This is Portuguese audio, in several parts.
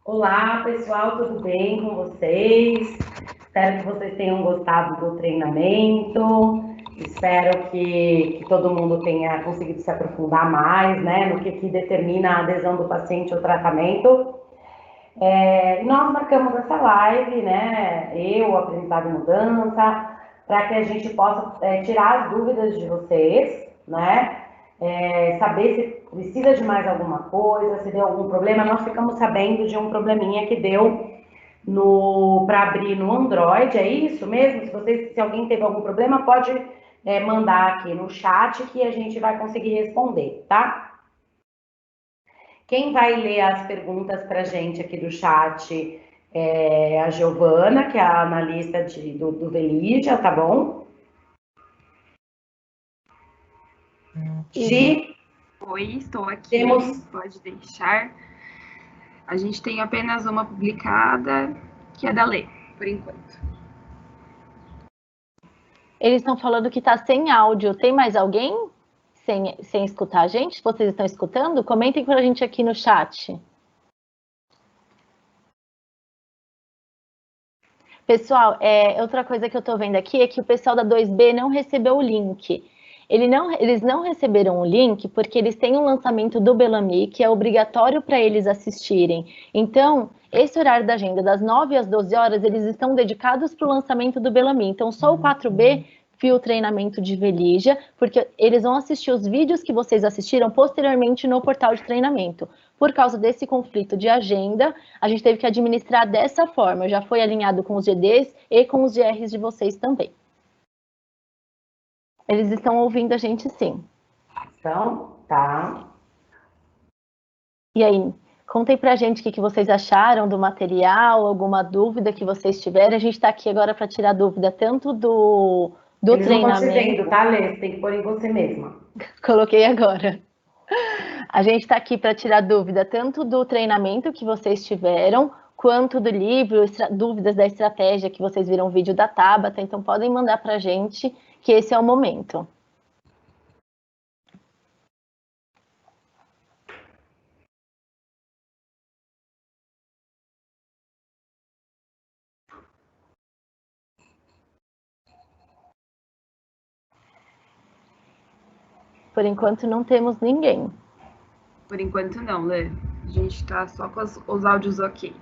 Olá, pessoal, tudo bem com vocês? Espero que vocês tenham gostado do treinamento. Espero que todo mundo tenha conseguido se aprofundar mais, né, no que determina a adesão do paciente ao tratamento. Nós marcamos essa live, né, o Aprendizado e Mudança, para que a gente possa tirar as dúvidas de vocês, né, saber se precisa de mais alguma coisa, se deu algum problema. Nós ficamos sabendo de um probleminha que deu para abrir no Android, é isso mesmo? Se alguém teve algum problema, pode mandar aqui no chat que a gente vai conseguir responder, tá? Quem vai ler as perguntas para a gente aqui do chat é a Giovana, que é a analista do Velígia, tá bom? Gi? Oi, estou aqui. Pode deixar. A gente tem apenas uma publicada, que é da Lê, por enquanto. Eles estão falando que está sem áudio. Tem mais alguém sem escutar a gente? Vocês estão escutando? Comentem para a gente aqui no chat. Pessoal, outra coisa que eu estou vendo aqui é que o pessoal da 2B não recebeu o link. Eles não receberam o link porque eles têm um lançamento do Bellamy que é obrigatório para eles assistirem. Então, esse horário da agenda, das 9 às 12 horas, eles estão dedicados para o lançamento do Bellamy. Então, só o 4B viu o treinamento de Velígia, porque eles vão assistir os vídeos que vocês assistiram posteriormente no portal de treinamento. Por causa desse conflito de agenda, a gente teve que administrar dessa forma. Já foi alinhado com os GDs e com os GRs de vocês também. Eles estão ouvindo a gente, sim. Então, tá. E aí, contem pra gente o que vocês acharam do material, alguma dúvida que vocês tiverem. A gente está aqui agora para tirar dúvida tanto do Eles treinamento. Não estão te vendo, tá, Lê? Você tem que pôr em você mesma. Coloquei agora. A gente está aqui para tirar dúvida tanto do treinamento que vocês tiveram, quanto do livro, dúvidas da estratégia que vocês viram o vídeo da Tabata. Então, podem mandar para a gente, que esse é o momento. Por enquanto, não temos ninguém. Por enquanto, não, Lê. A gente está só com os áudios ok.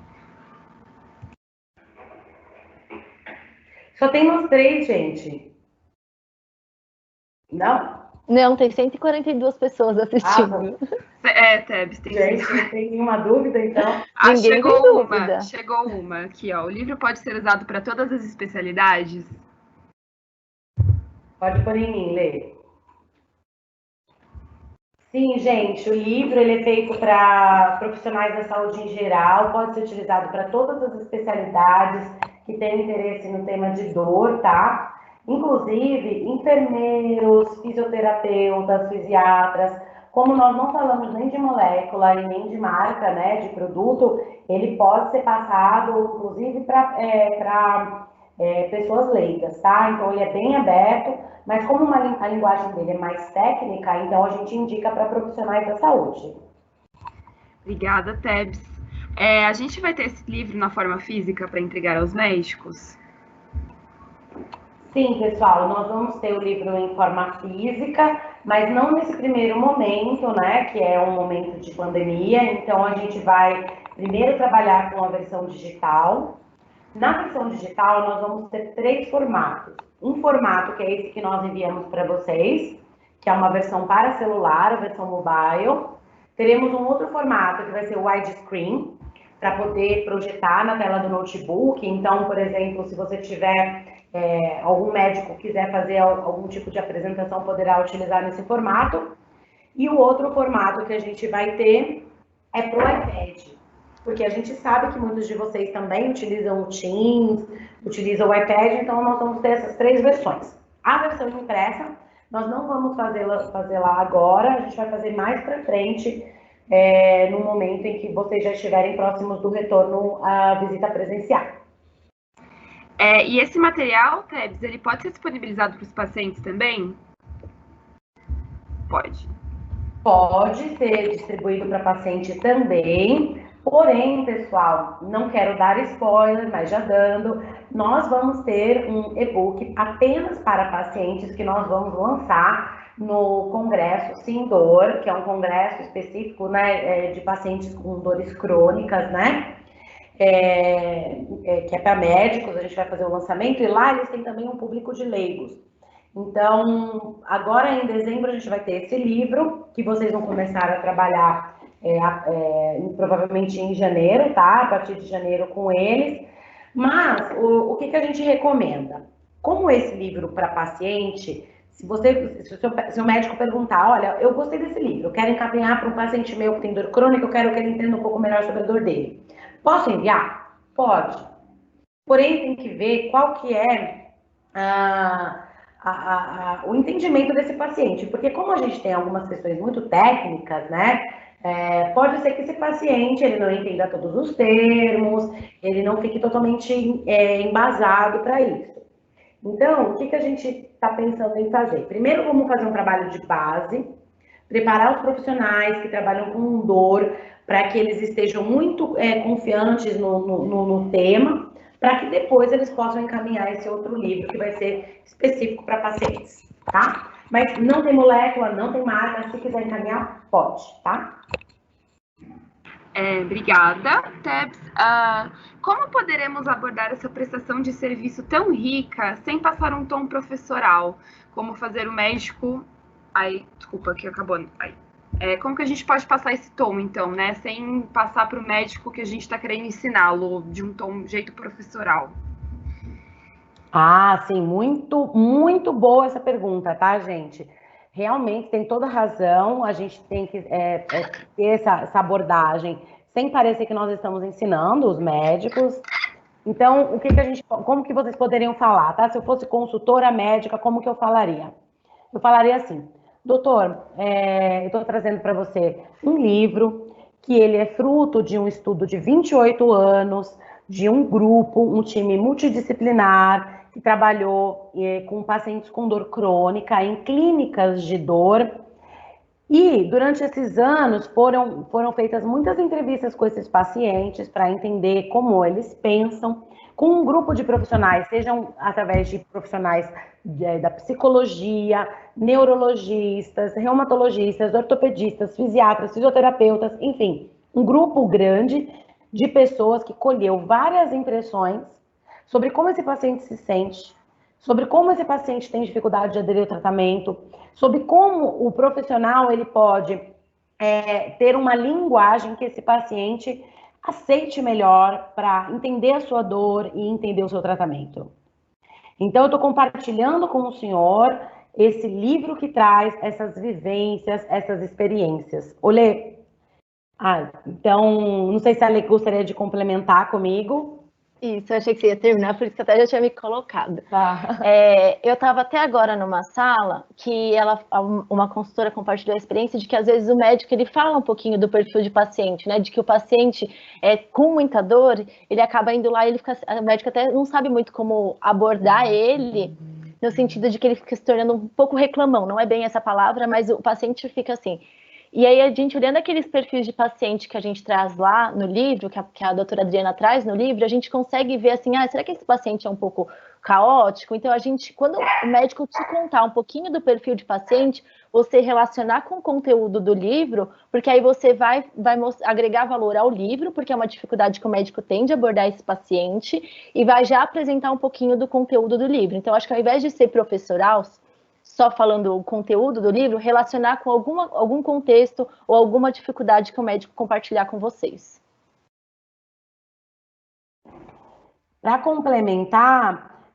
Só temos 3, gente. Não? Não, tem 142 pessoas assistindo. Tebs, tem gente, não tem nenhuma dúvida, então? Ninguém tem dúvida. Chegou uma aqui, ó. O livro pode ser usado para todas as especialidades? Pode pôr em mim, Lê. Sim, gente, o livro ele é feito para profissionais da saúde em geral, pode ser utilizado para todas as especialidades que têm interesse no tema de dor, tá? Inclusive, enfermeiros, fisioterapeutas, fisiatras, como nós não falamos nem de molécula e nem de marca, né, de produto, ele pode ser passado, inclusive, para pessoas leigas, tá? Então, ele é bem aberto, mas como a linguagem dele é mais técnica, então a gente indica para profissionais da saúde. Obrigada, Tebs. A gente vai ter esse livro na forma física para entregar aos médicos? Sim, pessoal, nós vamos ter o livro em forma física, mas não nesse primeiro momento, né, que é um momento de pandemia, então a gente vai primeiro trabalhar com a versão digital. Na versão digital, nós vamos ter 3 formatos. Um formato que é esse que nós enviamos para vocês, que é uma versão para celular, a versão mobile. Teremos um outro formato que vai ser o widescreen, para poder projetar na tela do notebook. Então, por exemplo, se você tiver algum médico quiser fazer algum tipo de apresentação, poderá utilizar nesse formato. E o outro formato que a gente vai ter é para o iPad, porque a gente sabe que muitos de vocês também utilizam o Teams, utilizam o iPad, então nós vamos ter essas 3 versões. A versão impressa, nós não vamos fazer lá agora, a gente vai fazer mais para frente, no momento em que vocês já estiverem próximos do retorno à visita presencial. E esse material, Tebs, ele pode ser disponibilizado para os pacientes também? Pode. Pode ser distribuído para paciente também. Porém, pessoal, não quero dar spoiler, mas já dando, nós vamos ter um e-book apenas para pacientes que nós vamos lançar no Congresso Sim Dor, que é um congresso específico, né, de pacientes com dores crônicas, né? Que é para médicos, a gente vai fazer o lançamento, e lá eles têm também um público de leigos. Então, agora em dezembro a gente vai ter esse livro, que vocês vão começar a trabalhar provavelmente em janeiro, tá? A partir de janeiro com eles. Mas, o que a gente recomenda? Como esse livro para paciente, se o seu médico perguntar, olha, eu gostei desse livro, eu quero encaminhar para um paciente meu que tem dor crônica, eu quero que ele entenda um pouco melhor sobre a dor dele. Posso enviar? Pode. Porém, tem que ver qual que é o entendimento desse paciente, porque como a gente tem algumas questões muito técnicas, né, pode ser que esse paciente ele não entenda todos os termos, ele não fique totalmente embasado para isso. Então, o que a gente está pensando em fazer? Primeiro, vamos fazer um trabalho de base, preparar os profissionais que trabalham com dor, para que eles estejam muito confiantes no tema, para que depois eles possam encaminhar esse outro livro, que vai ser específico para pacientes, tá? Mas não tem molécula, não tem marca, se quiser encaminhar, pode, tá? Obrigada, Tebs. Como poderemos abordar essa prestação de serviço tão rica sem passar um tom professoral? Como fazer o médico... desculpa, que acabou... como que a gente pode passar esse tom, então, né? Sem passar para o médico que a gente está querendo ensiná-lo de um jeito professoral. Sim, muito, muito boa essa pergunta, tá, gente? Realmente tem toda razão, a gente tem que ter essa abordagem sem parecer que nós estamos ensinando os médicos. Então, como que vocês poderiam falar, tá? Se eu fosse consultora médica, como que eu falaria? Eu falaria assim, doutor, eu estou trazendo para você um livro que ele é fruto de um estudo de 28 anos, de um grupo, um time multidisciplinar, que trabalhou com pacientes com dor crônica, em clínicas de dor. E durante esses anos foram feitas muitas entrevistas com esses pacientes para entender como eles pensam, com um grupo de profissionais, sejam através de profissionais da psicologia, neurologistas, reumatologistas, ortopedistas, fisiatras, fisioterapeutas, enfim, um grupo grande de pessoas que colheu várias impressões sobre como esse paciente se sente, sobre como esse paciente tem dificuldade de aderir ao tratamento, sobre como o profissional ele pode ter uma linguagem que esse paciente aceite melhor para entender a sua dor e entender o seu tratamento. Então, eu estou compartilhando com o senhor esse livro que traz essas vivências, essas experiências. Olê, então, não sei se a Lê gostaria de complementar comigo. Isso, eu achei que você ia terminar, por isso que até já tinha me colocado. Tá. Eu estava até agora numa sala que uma consultora compartilhou a experiência de que às vezes o médico ele fala um pouquinho do perfil de paciente, né? De que o paciente com muita dor, ele acaba indo lá e o médico até não sabe muito como abordar ele, no sentido de que ele fica se tornando um pouco reclamão, não é bem essa palavra, mas o paciente fica assim. E aí, a gente, olhando aqueles perfis de paciente que a gente traz lá no livro, que a doutora Adriana traz no livro, a gente consegue ver assim, será que esse paciente é um pouco caótico? Então, quando o médico te contar um pouquinho do perfil de paciente, você relacionar com o conteúdo do livro, porque aí você vai agregar valor ao livro, porque é uma dificuldade que o médico tem de abordar esse paciente, e vai já apresentar um pouquinho do conteúdo do livro. Então, acho que ao invés de ser professoral, só falando o conteúdo do livro, relacionar com algum contexto ou alguma dificuldade que o médico compartilhar com vocês. Para complementar,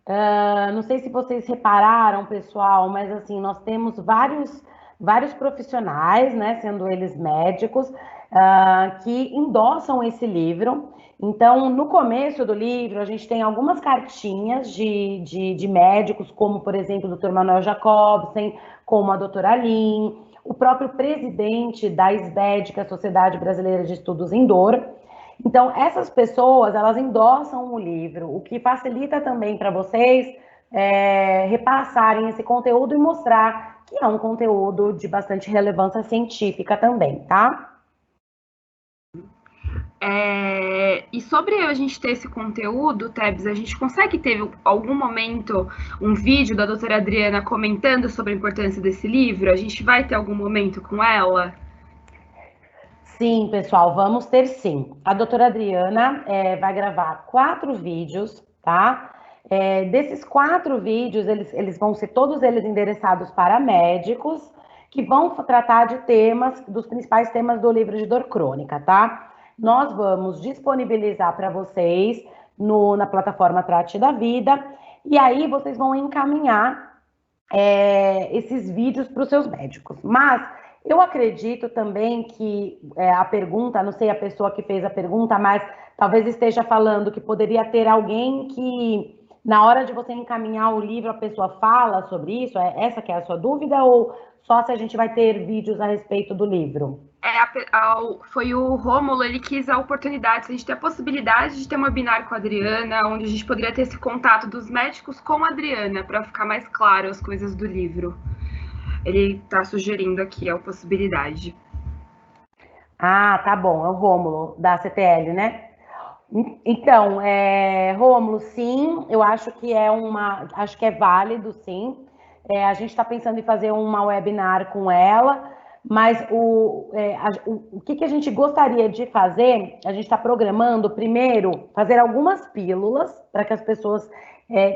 não sei se vocês repararam, pessoal, mas assim, nós temos vários profissionais, né, sendo eles médicos, que endossam esse livro. Então, no começo do livro, a gente tem algumas cartinhas de médicos, como, por exemplo, o Dr. Manuel Jacobsen, como a doutora Lin, o próprio presidente da SBED, que é a Sociedade Brasileira de Estudos em Dor. Então, essas pessoas, elas endossam o livro, o que facilita também para vocês repassarem esse conteúdo e mostrar que é um conteúdo de bastante relevância científica também, tá? E sobre a gente ter esse conteúdo, Tebs, a gente consegue ter algum momento um vídeo da doutora Adriana comentando sobre a importância desse livro? A gente vai ter algum momento com ela? Sim, pessoal, vamos ter sim. A doutora Adriana vai gravar 4 vídeos, tá? Desses 4 vídeos, eles vão ser todos eles endereçados para médicos que vão tratar de temas, dos principais temas do livro de dor crônica, tá? Nós vamos disponibilizar para vocês na plataforma Trate da Vida, e aí vocês vão encaminhar esses vídeos para os seus médicos. Mas eu acredito também que a pergunta, não sei a pessoa que fez a pergunta, mas talvez esteja falando que poderia ter alguém que, na hora de você encaminhar o livro, a pessoa fala sobre isso? Essa que é a sua dúvida? Ou só se a gente vai ter vídeos a respeito do livro? Foi o Rômulo, ele quis a oportunidade, a gente ter a possibilidade de ter um webinar com a Adriana, onde a gente poderia ter esse contato dos médicos com a Adriana, para ficar mais claro as coisas do livro. Ele está sugerindo aqui a possibilidade. Ah, tá bom, é o Rômulo, da CTL, né? Então, Rômulo, sim, eu acho que acho que é válido, sim. A gente está pensando em fazer uma webinar com ela, mas o que a gente gostaria de fazer, a gente está programando, primeiro, fazer algumas pílulas para que as pessoas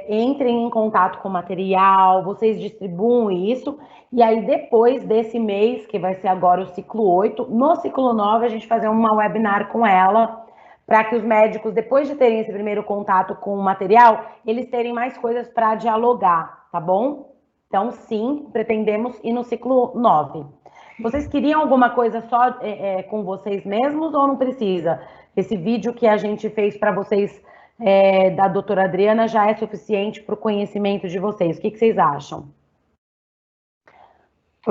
entrem em contato com o material, vocês distribuem isso, e aí depois desse mês, que vai ser agora o ciclo 8, no ciclo 9 a gente fazer uma webinar com ela, para que os médicos, depois de terem esse primeiro contato com o material, eles terem mais coisas para dialogar, tá bom? Então, sim, pretendemos ir no ciclo 9. Vocês queriam alguma coisa só com vocês mesmos ou não precisa? Esse vídeo que a gente fez para vocês da doutora Adriana já é suficiente para o conhecimento de vocês. O que vocês acham?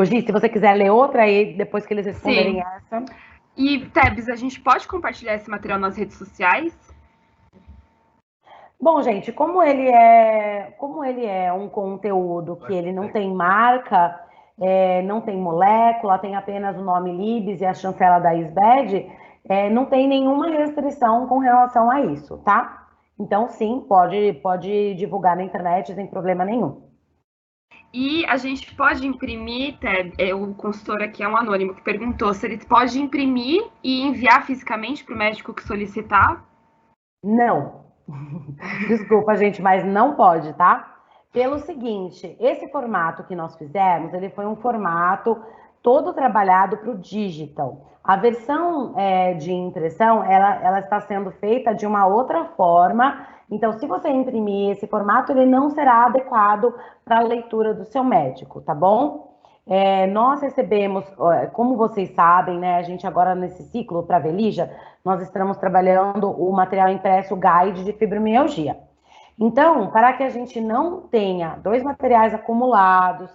Gi, se você quiser ler outra aí, depois que eles responderem Sim. essa. E, Tebs, a gente pode compartilhar esse material nas redes sociais? Bom, gente, como ele é um conteúdo que ele não tem marca, não tem molécula, tem apenas o nome Libs e a chancela da ISBED, não tem nenhuma restrição com relação a isso, tá? Então, sim, pode divulgar na internet sem problema nenhum. E a gente pode imprimir, o consultor aqui é um anônimo que perguntou se ele pode imprimir e enviar fisicamente para o médico que solicitar? Não. Desculpa, gente, mas não pode, tá? Pelo seguinte, esse formato que nós fizemos, ele foi um formato todo trabalhado para o digital. A versão de impressão, ela está sendo feita de uma outra forma. Então, se você imprimir esse formato, ele não será adequado para a leitura do seu médico, tá bom? Nós recebemos, como vocês sabem, né, a gente agora nesse ciclo para Velija, nós estamos trabalhando o material impresso guide de fibromialgia. Então, para que a gente não tenha 2 materiais acumulados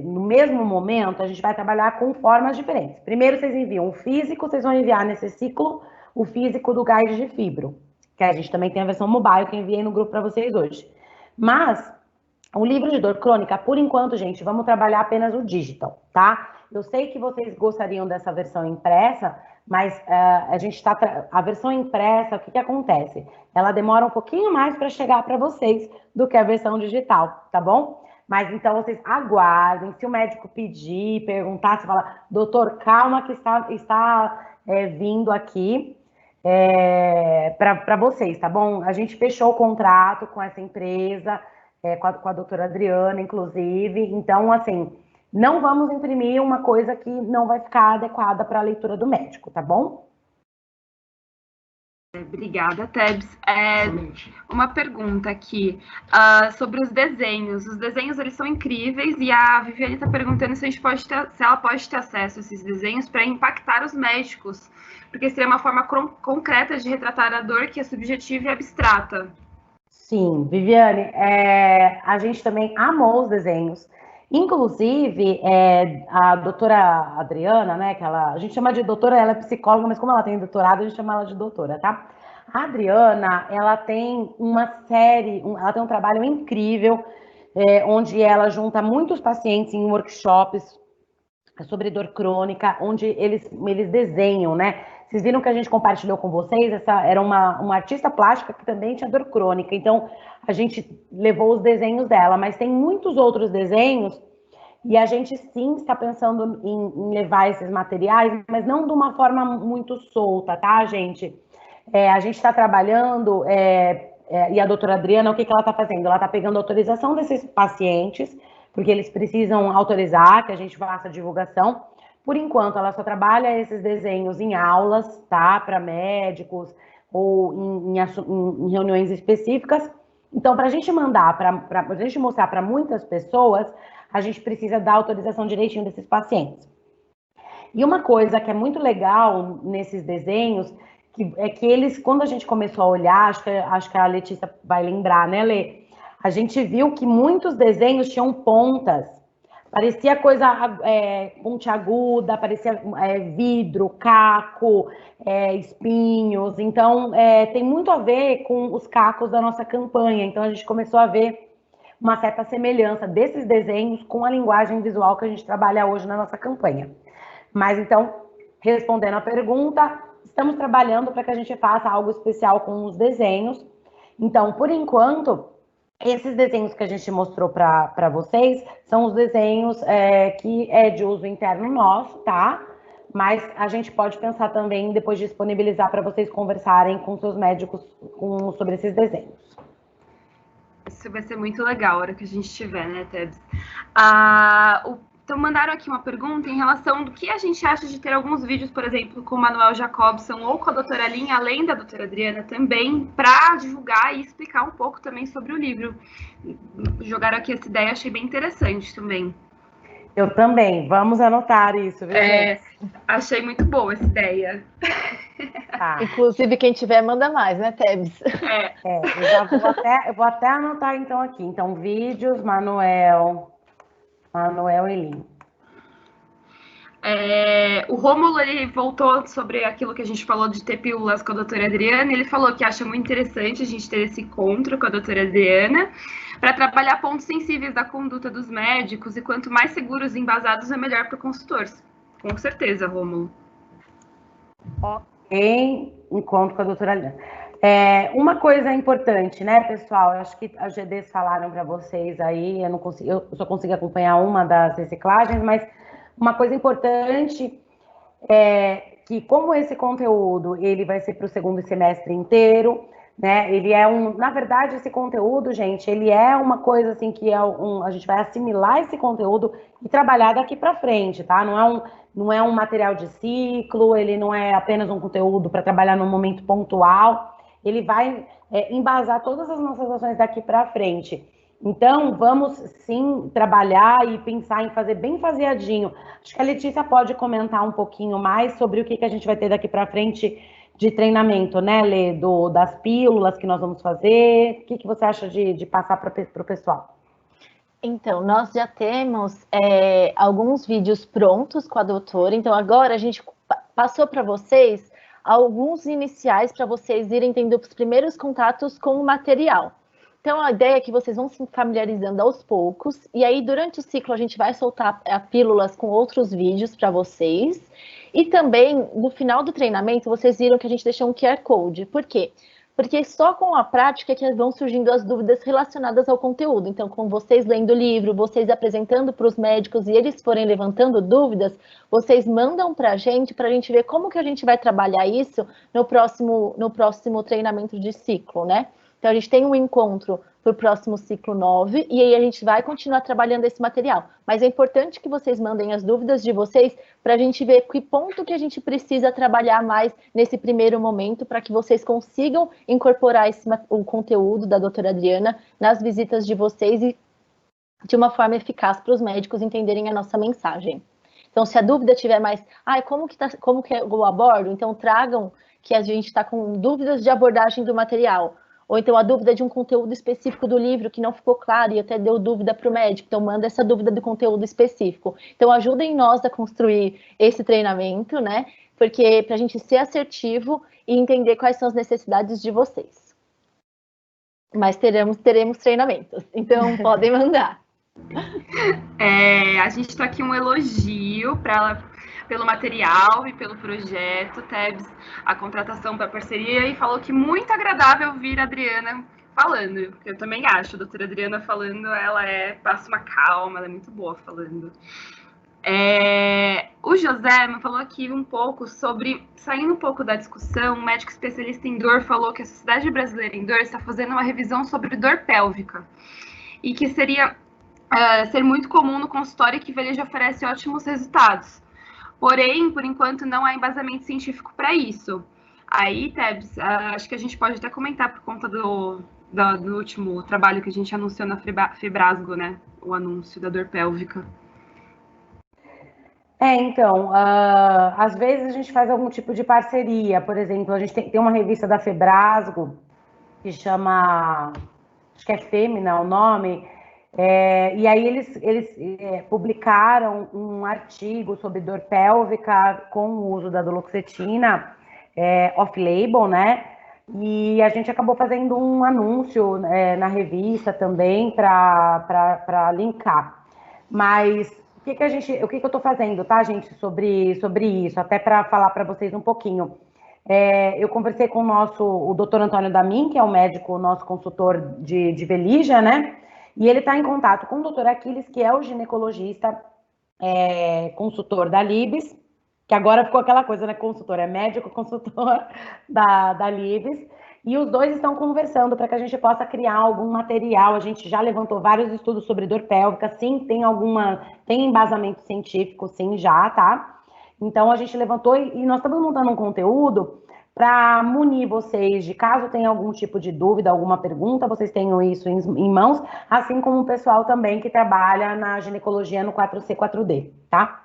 no mesmo momento, a gente vai trabalhar com formas diferentes. Primeiro, vocês enviam o físico, vocês vão enviar nesse ciclo o físico do guide de fibro, que a gente também tem a versão mobile que eu enviei no grupo para vocês hoje. Mas o livro de dor crônica, por enquanto, gente, vamos trabalhar apenas o digital, tá? Eu sei que vocês gostariam dessa versão impressa, mas a versão impressa, o que acontece? Ela demora um pouquinho mais para chegar para vocês do que a versão digital, tá bom? Mas então vocês aguardem, se o médico pedir, perguntar, você fala, doutor, calma que está vindo aqui para vocês, tá bom? A gente fechou o contrato com essa empresa, com a doutora Adriana, inclusive. Então, assim, não vamos imprimir uma coisa que não vai ficar adequada para a leitura do médico, tá bom? Obrigada, Tebs. Uma pergunta aqui sobre os desenhos. Os desenhos, eles são incríveis e a Viviane está perguntando se ela pode ter acesso a esses desenhos para impactar os médicos, porque seria uma forma concreta de retratar a dor que é subjetiva e abstrata. Sim, Viviane, a gente também amou os desenhos. Inclusive, a doutora Adriana, né, a gente chama de doutora, ela é psicóloga, mas como ela tem doutorado, a gente chama ela de doutora, tá? A Adriana, ela tem ela tem um trabalho incrível, onde ela junta muitos pacientes em workshops sobre dor crônica, onde eles desenham, né? Vocês viram que a gente compartilhou com vocês, essa era uma artista plástica que também tinha dor crônica, então a gente levou os desenhos dela, mas tem muitos outros desenhos e a gente sim está pensando em levar esses materiais, mas não de uma forma muito solta, tá, gente? A gente está trabalhando, e a doutora Adriana, o que ela está fazendo? Ela está pegando a autorização desses pacientes, porque eles precisam autorizar que a gente faça a divulgação. Por enquanto, ela só trabalha esses desenhos em aulas, tá? Para médicos ou em reuniões específicas. Então, para a gente mandar, para a gente mostrar para muitas pessoas, a gente precisa dar autorização direitinho desses pacientes. E uma coisa que é muito legal nesses desenhos, que eles, quando a gente começou a olhar, acho que a Letícia vai lembrar, né, Lê? A gente viu que muitos desenhos tinham pontas. Parecia coisa pontiaguda, parecia vidro, caco, espinhos. Então, tem muito a ver com os cacos da nossa campanha. Então, a gente começou a ver uma certa semelhança desses desenhos com a linguagem visual que a gente trabalha hoje na nossa campanha. Mas, então, respondendo a pergunta, estamos trabalhando para que a gente faça algo especial com os desenhos. Então, por enquanto, esses desenhos que a gente mostrou para vocês são os desenhos que é de uso interno nosso, tá? Mas a gente pode pensar também depois de disponibilizar para vocês conversarem com seus médicos sobre esses desenhos. Isso vai ser muito legal a hora que a gente tiver, né, Tebs? Então, mandaram aqui uma pergunta em relação do que a gente acha de ter alguns vídeos, por exemplo, com o Manuel Jacobson ou com a doutora Lin, além da doutora Adriana também, para divulgar e explicar um pouco também sobre o livro. Jogaram aqui essa ideia, achei bem interessante também. Eu também, vamos anotar isso, viu, gente? Achei muito boa essa ideia. Tá. Inclusive, quem tiver, manda mais, né, Tebs? Eu vou até anotar então aqui. Então, vídeos, Manuel e Lin. O Rômulo, ele voltou sobre aquilo que a gente falou de ter pílulas com a doutora Adriana. Ele falou que acha muito interessante a gente ter esse encontro com a doutora Adriana para trabalhar pontos sensíveis da conduta dos médicos, e quanto mais seguros e embasados é melhor para o consultor. Com certeza, Rômulo. Ok, encontro com a doutora Adriana. Uma coisa importante, né, pessoal? Eu acho que as GDs falaram para vocês aí, eu só consegui acompanhar uma das reciclagens, mas uma coisa importante é que, como esse conteúdo ele vai ser para o segundo semestre inteiro, né? Ele na verdade, esse conteúdo, gente, ele é uma coisa assim que a gente vai assimilar esse conteúdo e trabalhar daqui para frente, tá? Não é um material de ciclo, ele não é apenas um conteúdo para trabalhar num momento pontual. Ele vai embasar todas as nossas ações daqui para frente. Então, vamos sim trabalhar e pensar em fazer bem faseadinho. Acho que a Letícia pode comentar um pouquinho mais sobre o que a gente vai ter daqui para frente de treinamento, né, Lê? Das pílulas que nós vamos fazer. O que você acha de passar para o pessoal? Então, nós já temos alguns vídeos prontos com a doutora. Então, agora a gente passou para vocês alguns iniciais para vocês irem tendo os primeiros contatos com o material. Então, a ideia é que vocês vão se familiarizando aos poucos, e aí, durante o ciclo, a gente vai soltar pílulas com outros vídeos para vocês. E também, no final do treinamento, vocês viram que a gente deixou um QR Code. Por quê? Porque só com a prática que vão surgindo as dúvidas relacionadas ao conteúdo. Então, com vocês lendo o livro, vocês apresentando para os médicos e eles forem levantando dúvidas, vocês mandam para a gente ver como que a gente vai trabalhar isso no próximo treinamento de ciclo, né? Então, a gente tem um encontro para o próximo ciclo 9, e aí a gente vai continuar trabalhando esse material. Mas é importante que vocês mandem as dúvidas de vocês para a gente ver que ponto que a gente precisa trabalhar mais nesse primeiro momento para que vocês consigam incorporar o conteúdo da doutora Adriana nas visitas de vocês e de uma forma eficaz para os médicos entenderem a nossa mensagem. Então, se a dúvida tiver mais, como que eu abordo? Então, tragam que a gente está com dúvidas de abordagem do material. Ou então a dúvida de um conteúdo específico do livro que não ficou claro e até deu dúvida para o médico. Então, manda essa dúvida do conteúdo específico. Então, ajudem nós a construir esse treinamento, né? Porque para a gente ser assertivo e entender quais são as necessidades de vocês. Mas teremos treinamentos. Então, podem mandar. A gente está aqui um elogio elogio para ela pelo material e pelo projeto, Tebs, a contratação para a parceria, e falou que muito agradável ouvir a Adriana falando. Eu também acho, a doutora Adriana falando, ela passa uma calma, ela é muito boa falando. O José me falou aqui um pouco sobre, saindo um pouco da discussão, um médico especialista em dor falou que a Sociedade Brasileira em Dor está fazendo uma revisão sobre dor pélvica e que seria ser muito comum no consultório, que ele já oferece ótimos resultados. Porém, por enquanto, não há embasamento científico para isso. Aí, Tebs, acho que a gente pode até comentar por conta do último trabalho que a gente anunciou na Febrasgo, né? O anúncio da dor pélvica. Então, às vezes a gente faz algum tipo de parceria. Por exemplo, a gente tem uma revista da Febrasgo que chama, acho que é Fêmina o nome, e aí eles publicaram um artigo sobre dor pélvica com o uso da duloxetina off-label, né? E a gente acabou fazendo um anúncio na revista também para linkar. Mas o que eu estou fazendo, tá, gente, sobre isso, até para falar para vocês um pouquinho. Eu conversei com o doutor Antônio Damin, que é o médico, nosso consultor de Velija, né? E ele está em contato com o doutor Aquiles, que é o ginecologista consultor da Libes, que agora ficou aquela coisa, né? Consultor, é médico consultor da Libes. E os dois estão conversando para que a gente possa criar algum material. A gente já levantou vários estudos sobre dor pélvica, sim, tem embasamento científico, sim, já, tá? Então, a gente levantou e nós estamos montando um conteúdo para munir vocês de caso tenha algum tipo de dúvida, alguma pergunta, vocês tenham isso em mãos, assim como o pessoal também que trabalha na ginecologia no 4C, 4D, tá?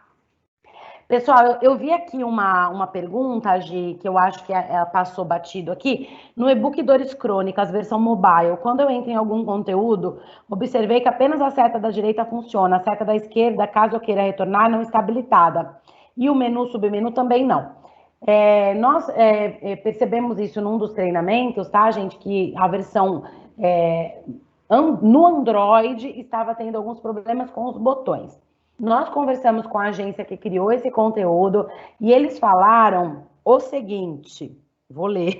Pessoal, eu vi aqui uma pergunta, Gi, que eu acho que ela passou batido aqui. No e-book Dores Crônicas, versão mobile, quando eu entro em algum conteúdo, observei que apenas a seta da direita funciona, a seta da esquerda, caso eu queira retornar, não está habilitada. E o menu, submenu também não. Nós percebemos isso num dos treinamentos, tá, gente? Que a versão no Android estava tendo alguns problemas com os botões. Nós conversamos com a agência que criou esse conteúdo e eles falaram o seguinte, vou ler.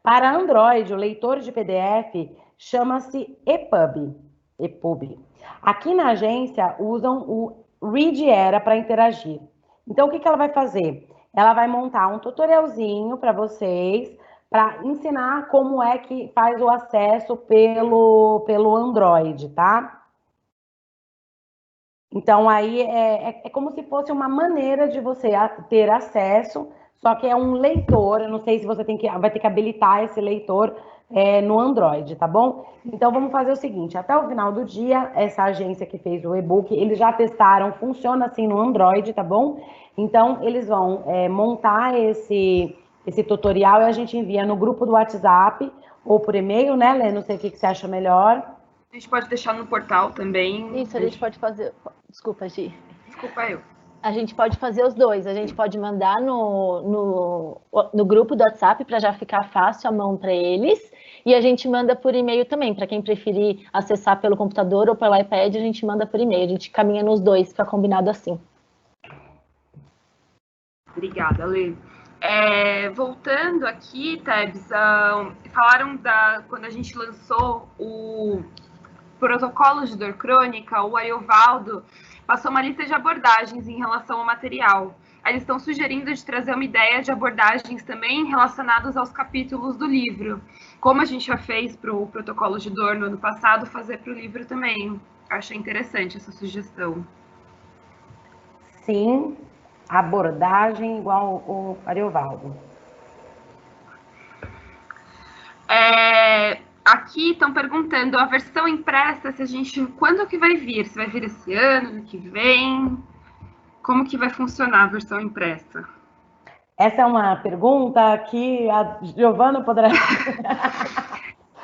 Para Android, o leitor de PDF chama-se EPUB. Aqui na agência usam o Read Era para interagir. Então, o que ela vai fazer? Ela vai montar um tutorialzinho para vocês, para ensinar como é que faz o acesso pelo Android, tá? Então, aí é como se fosse uma maneira de você ter acesso, só que é um leitor, eu não sei se você vai ter que habilitar esse leitor no Android, tá bom? Então, vamos fazer o seguinte, até o final do dia, essa agência que fez o e-book, eles já testaram, funciona assim no Android, tá bom? Então, eles vão montar esse tutorial e a gente envia no grupo do WhatsApp ou por e-mail, né, Lê? Não sei o que você acha melhor. A gente pode deixar no portal também. Isso, a gente pode fazer... Desculpa, Gi. Desculpa eu. A gente pode fazer os dois. A gente pode mandar no grupo do WhatsApp para já ficar fácil a mão para eles. E a gente manda por e-mail também. Para quem preferir acessar pelo computador ou pelo iPad, a gente manda por e-mail. A gente caminha nos dois, fica combinado assim. Obrigada, Lê. Voltando aqui, Tebs, falaram quando a gente lançou o protocolo de dor crônica, o Ariovaldo passou uma lista de abordagens em relação ao material. Eles estão sugerindo de trazer uma ideia de abordagens também relacionadas aos capítulos do livro. Como a gente já fez para o protocolo de dor no ano passado, fazer para o livro também. Achei interessante essa sugestão. Sim, abordagem igual o Ariovaldo. Aqui estão perguntando a versão impressa, quando que vai vir? Se vai vir esse ano, ano que vem? Como que vai funcionar a versão impressa? Essa é uma pergunta que a Giovana poderá...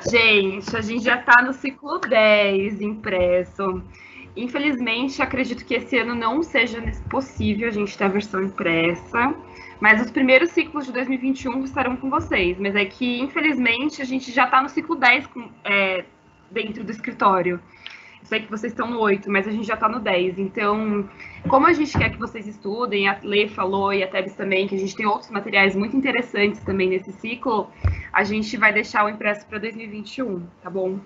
Gente, a gente já está no ciclo 10 impresso. Infelizmente, acredito que esse ano não seja possível a gente ter a versão impressa, mas os primeiros ciclos de 2021 estarão com vocês. Mas é que, infelizmente, a gente já está no ciclo 10 dentro do escritório. sei que vocês estão no 8, mas a gente já está no 10. Então, como a gente quer que vocês estudem, a Lê falou e a Tebs também, que a gente tem outros materiais muito interessantes também nesse ciclo, a gente vai deixar o impresso para 2021, tá bom?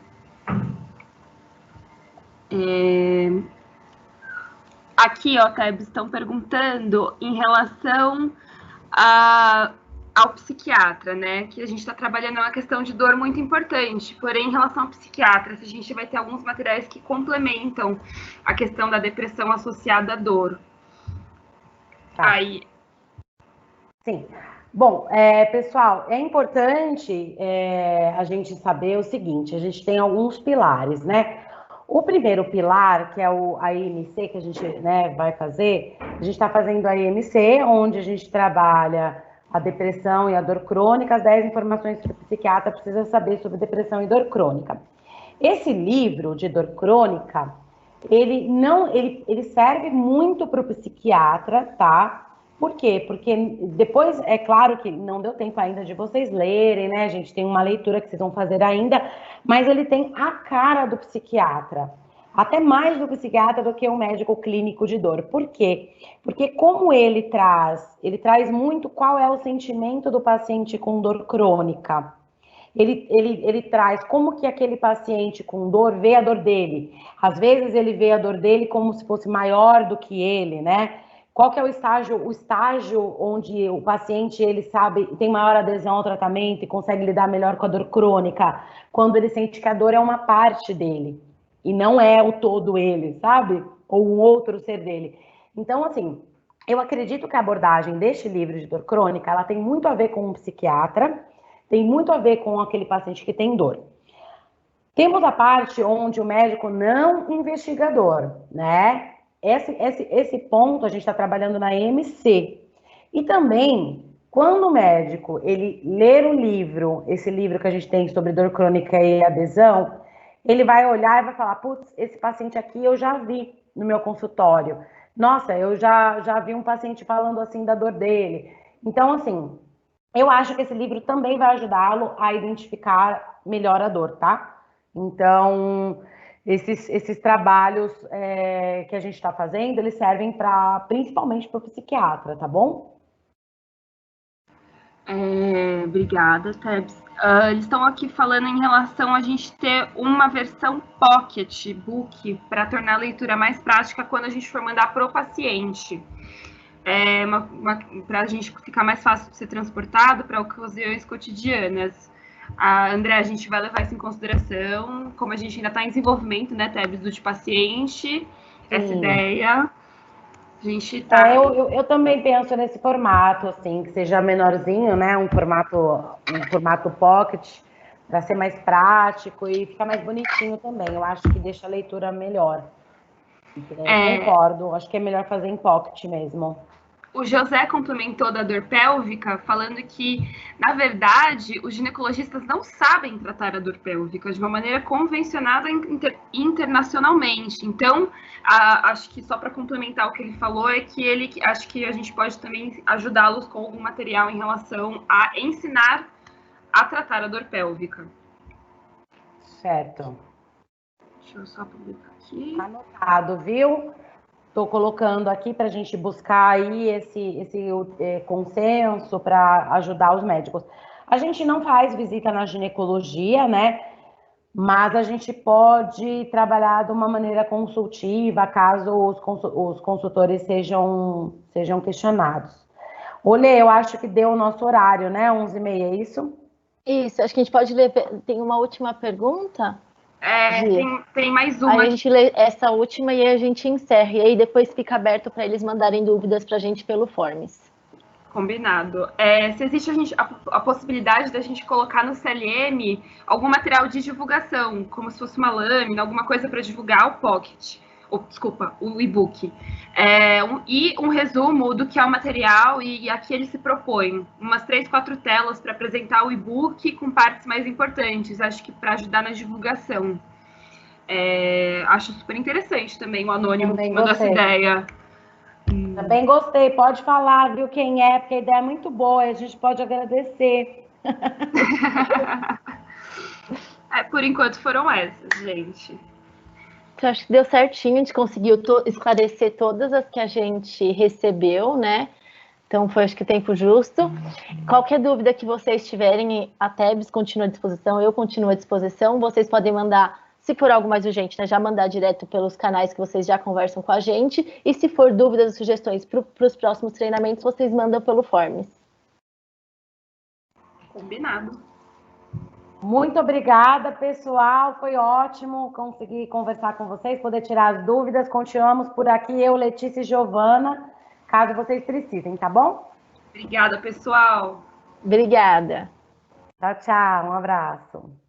Aqui, ó, Tebs, estão perguntando em relação ao psiquiatra, né? Que a gente está trabalhando uma questão de dor muito importante. Porém, em relação ao psiquiatra, a gente vai ter alguns materiais que complementam a questão da depressão associada à dor. Tá. Aí. Sim. Bom, pessoal, é importante a gente saber o seguinte: a gente tem alguns pilares, né? O primeiro pilar, que é a IMC, que a gente, né, vai fazer, a gente está fazendo a IMC, onde a gente trabalha a depressão e a dor crônica, as 10 informações que o psiquiatra precisa saber sobre depressão e dor crônica. Esse livro de dor crônica, ele serve muito para o psiquiatra, tá? Por quê? Porque depois, é claro que não deu tempo ainda de vocês lerem, né? A gente tem uma leitura que vocês vão fazer ainda, mas ele tem a cara do psiquiatra. Até mais do psiquiatra do que um médico clínico de dor. Por quê? Porque como ele traz muito qual é o sentimento do paciente com dor crônica. Ele traz como que aquele paciente com dor vê a dor dele. Às vezes ele vê a dor dele como se fosse maior do que ele, né? Qual que é o estágio? O estágio onde o paciente, ele sabe, tem maior adesão ao tratamento e consegue lidar melhor com a dor crônica, quando ele sente que a dor é uma parte dele e não é o todo ele, sabe? Ou um outro ser dele. Então, assim, eu acredito que a abordagem deste livro de dor crônica, ela tem muito a ver com um psiquiatra, tem muito a ver com aquele paciente que tem dor. Temos a parte onde o médico não investigador, né? Esse ponto a gente está trabalhando na EMC. E também, quando o médico ele ler o livro, esse livro que a gente tem sobre dor crônica e adesão, ele vai olhar e vai falar, putz, esse paciente aqui eu já vi no meu consultório. Nossa, eu já vi um paciente falando assim da dor dele. Então, assim, eu acho que esse livro também vai ajudá-lo a identificar melhor a dor, tá? Então, esses trabalhos que a gente está fazendo, eles servem principalmente para o psiquiatra, tá bom? Obrigada, Tebs. Eles estão aqui falando em relação a gente ter uma versão pocket book para tornar a leitura mais prática quando a gente for mandar para o paciente. Para a gente ficar mais fácil de ser transportado para ocasiões cotidianas. André, a gente vai levar isso em consideração, como a gente ainda está em desenvolvimento, né, Tebs, do de paciente, essa ideia. A gente tá... eu também penso nesse formato, assim, que seja menorzinho, né, um formato pocket, para ser mais prático e ficar mais bonitinho também. Eu acho que deixa a leitura melhor. Eu concordo, acho que é melhor fazer em pocket mesmo. O José complementou da dor pélvica, falando que, na verdade, os ginecologistas não sabem tratar a dor pélvica de uma maneira convencionada internacionalmente. Então, acho que só para complementar o que ele falou, é que acho que a gente pode também ajudá-los com algum material em relação a ensinar a tratar a dor pélvica. Certo. Deixa eu só publicar aqui. Anotado, viu? Estou colocando aqui para a gente buscar aí esse consenso para ajudar os médicos. A gente não faz visita na ginecologia, né? Mas a gente pode trabalhar de uma maneira consultiva, caso os consultores sejam questionados. Olê, eu acho que deu o nosso horário, né? 11h30, é isso? Isso, acho que a gente pode ler. Tem uma última pergunta? Tem mais uma. Aí a gente lê essa última e a gente encerra. E aí depois fica aberto para eles mandarem dúvidas para a gente pelo Forms. Combinado. Se existe a possibilidade da gente colocar no CLM algum material de divulgação, como se fosse uma lâmina, alguma coisa para divulgar o Pocket, o e-book. E um resumo do que é o material e aqui ele se propõe. Umas 3, 4 telas para apresentar o e-book com partes mais importantes, acho que para ajudar na divulgação. Acho super interessante também o Anônimo que mandou essa ideia. Também gostei, pode falar, viu, quem é, porque a ideia é muito boa e a gente pode agradecer. Por enquanto foram essas, gente. Então, acho que deu certinho, a gente conseguiu esclarecer todas as que a gente recebeu, né? Então, foi, acho que, tempo justo. Qualquer dúvida que vocês tiverem, a TEBS continua à disposição, eu continuo à disposição. Vocês podem mandar, se for algo mais urgente, né, já mandar direto pelos canais que vocês já conversam com a gente. E se for dúvidas ou sugestões para os próximos treinamentos, vocês mandam pelo Forms. Combinado. Muito obrigada, pessoal. Foi ótimo conseguir conversar com vocês, poder tirar as dúvidas. Continuamos por aqui, eu, Letícia e Giovana, caso vocês precisem, tá bom? Obrigada, pessoal. Obrigada. Tchau, tchau. Um abraço.